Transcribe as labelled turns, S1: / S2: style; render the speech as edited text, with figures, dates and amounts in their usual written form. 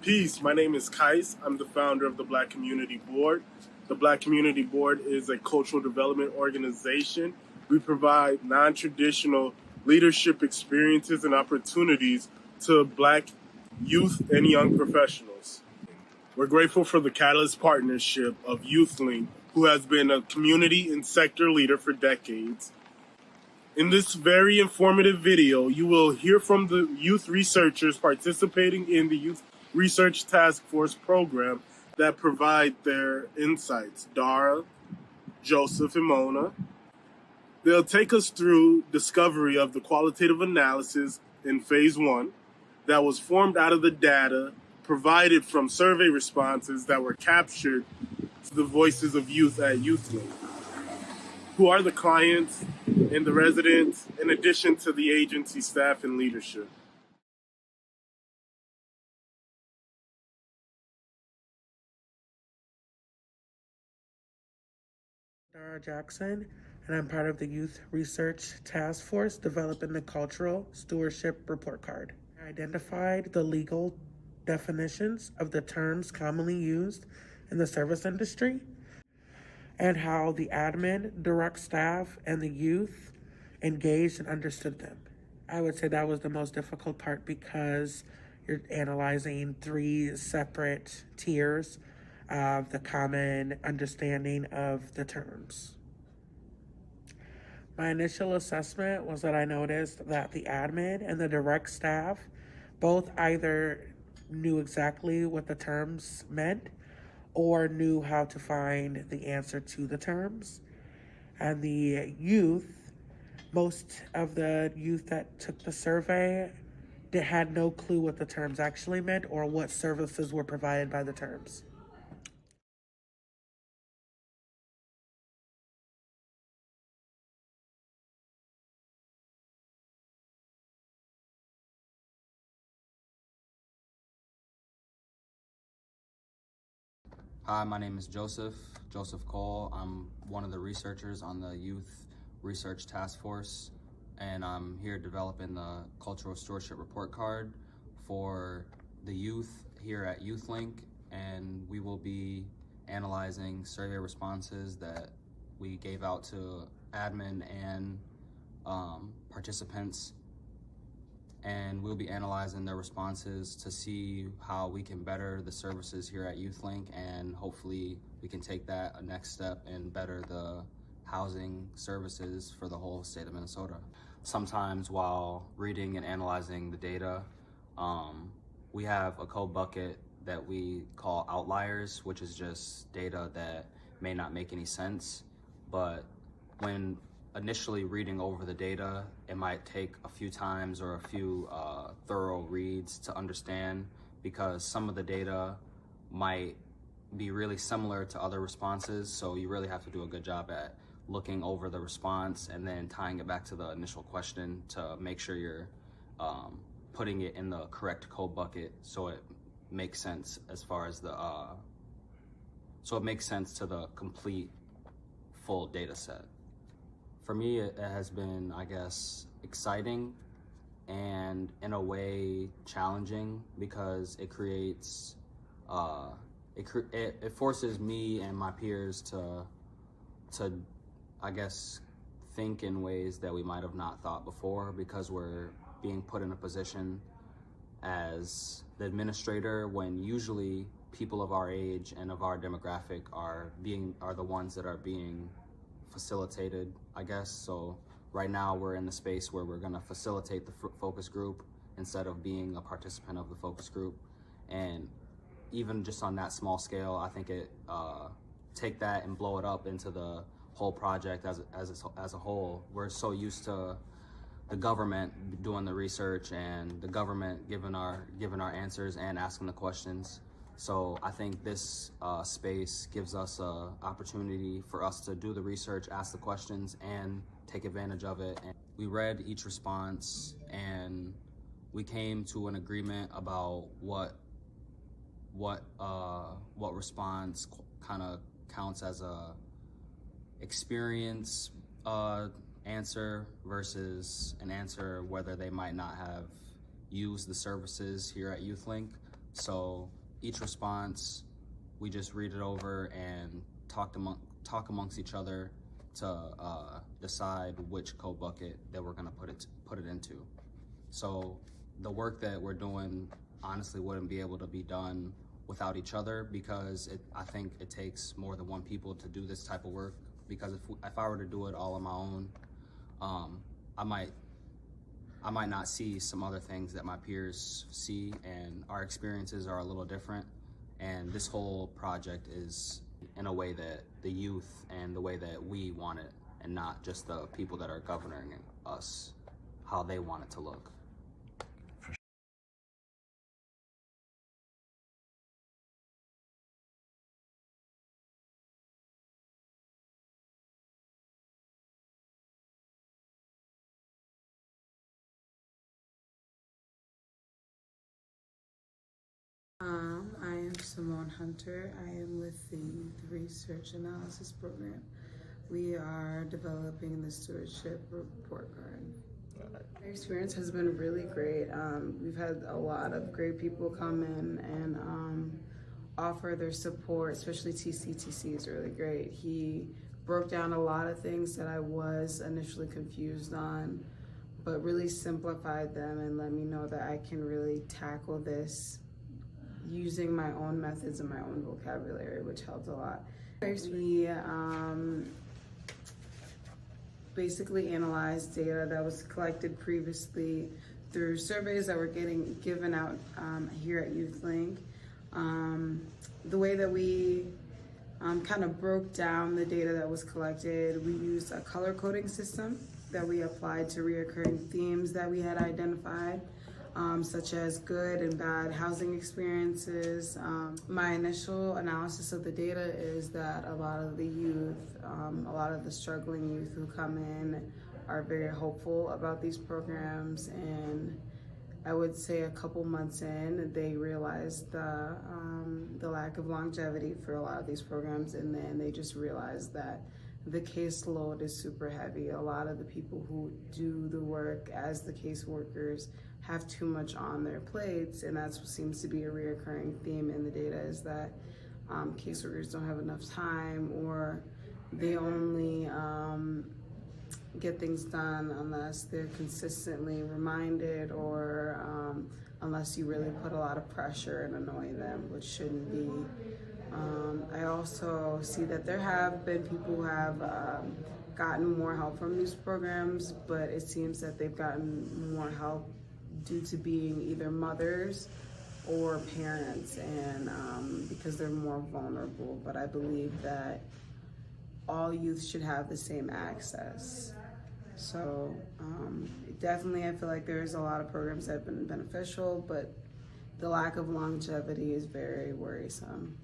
S1: Peace. My name is Kais. I'm the founder of the Black Community Board. The Black Community Board is a cultural development organization. We provide non-traditional leadership experiences and opportunities to Black youth and young professionals. We're grateful for the Catalyst partnership of YouthLink, who has been a community and sector leader for decades. In this very informative video, you will hear from the youth researchers participating in the Youth Research Task Force program that provide their insights. Dara, Joseph, and Mona. They'll take us through discovery of the qualitative analysis in phase 1 that was formed out of the data provided from survey responses that were captured to the voices of youth at YouthLink, who are the clients and the residents, in addition to the agency staff and leadership.
S2: Dara Jackson, and I'm part of the Youth Research Task Force developing the Cultural Stewardship Report Card. I identified the legal definitions of the terms commonly used in the service industry and how the admin, direct staff, and the youth engaged and understood them. I would say that was the most difficult part because you're analyzing 3 separate tiers of the common understanding of the terms. My initial assessment was that I noticed that the admin and the direct staff both either knew exactly what the terms meant or knew how to find the answer to the terms. And the youth, most of the youth that took the survey had no clue what the terms actually meant or what services were provided by the terms.
S3: Hi, my name is Joseph Cole. I'm one of the researchers on the Youth Research Task Force, and I'm here developing the Cultural Stewardship Report Card for the youth here at YouthLink, and we will be analyzing survey responses that we gave out to admin and participants, and we'll be analyzing their responses to see how we can better the services here at YouthLink, and hopefully we can take that a next step and better the housing services for the whole state of Minnesota. Sometimes while reading and analyzing the data, we have a code bucket that we call outliers, which is just data that may not make any sense, but when initially reading over the data, it might take a few times or a few thorough reads to understand, because some of the data might be really similar to other responses. So you really have to do a good job at looking over the response and then tying it back to the initial question to make sure you're putting it in the correct code bucket so it makes sense as far as the so it makes sense to the complete full data set. For me, it has been, I guess, exciting and in a way challenging, because it creates, it forces me and my peers to, I guess, think in ways that we might have not thought before, because we're being put in a position as the administrator when usually people of our age and of our demographic are the ones that are being facilitated, I guess. So right now we're in the space where we're gonna facilitate the focus group instead of being a participant of the focus group. And even just on that small scale, I think it take that and blow it up into the whole project as a whole. We're so used to the government doing the research and the government giving our answers and asking the questions. So I think this space gives us an opportunity for us to do the research, ask the questions, and take advantage of it. And we read each response, and we came to an agreement about what response kind of counts as a experience answer versus an answer whether they might not have used the services here at YouthLink. So each response, we just read it over and talk amongst each other to decide which code bucket that we're gonna put it into. So the work that we're doing honestly wouldn't be able to be done without each other, because I think it takes more than one people to do this type of work. Because if I were to do it all on my own, I might not see some other things that my peers see, and our experiences are a little different. And this whole project is in a way that the youth and the way that we want it, and not just the people that are governing us, how they want it to look.
S4: I am Simone Hunter. I am with the Youth Research Analysis program. We are developing the Stewardship Report Card. Our experience has been really great. We've had a lot of great people come in and offer their support, especially TC is really great. He broke down a lot of things that I was initially confused on, but really simplified them and let me know that I can really tackle this using my own methods and my own vocabulary, which helped a lot. We basically analyzed data that was collected previously through surveys that were getting given out here at YouthLink. The way that we kind of broke down the data that was collected, we used a color coding system that we applied to reoccurring themes that we had identified, such as good and bad housing experiences. My initial analysis of the data is that a lot of the youth, a lot of the struggling youth who come in are very hopeful about these programs, and I would say a couple months in, they realized the lack of longevity for a lot of these programs, and then they just realized that the caseload is super heavy. A lot of the people who do the work as the caseworkers have too much on their plates, and that's what seems to be a reoccurring theme in the data, is that caseworkers don't have enough time, or they only get things done unless they're consistently reminded, or unless you really put a lot of pressure and annoy them, which shouldn't be. I also see that there have been people who have gotten more help from these programs, but it seems that they've gotten more help due to being either mothers or parents, and because they're more vulnerable. But I believe that all youth should have the same access. So definitely I feel like there's a lot of programs that have been beneficial, but the lack of longevity is very worrisome.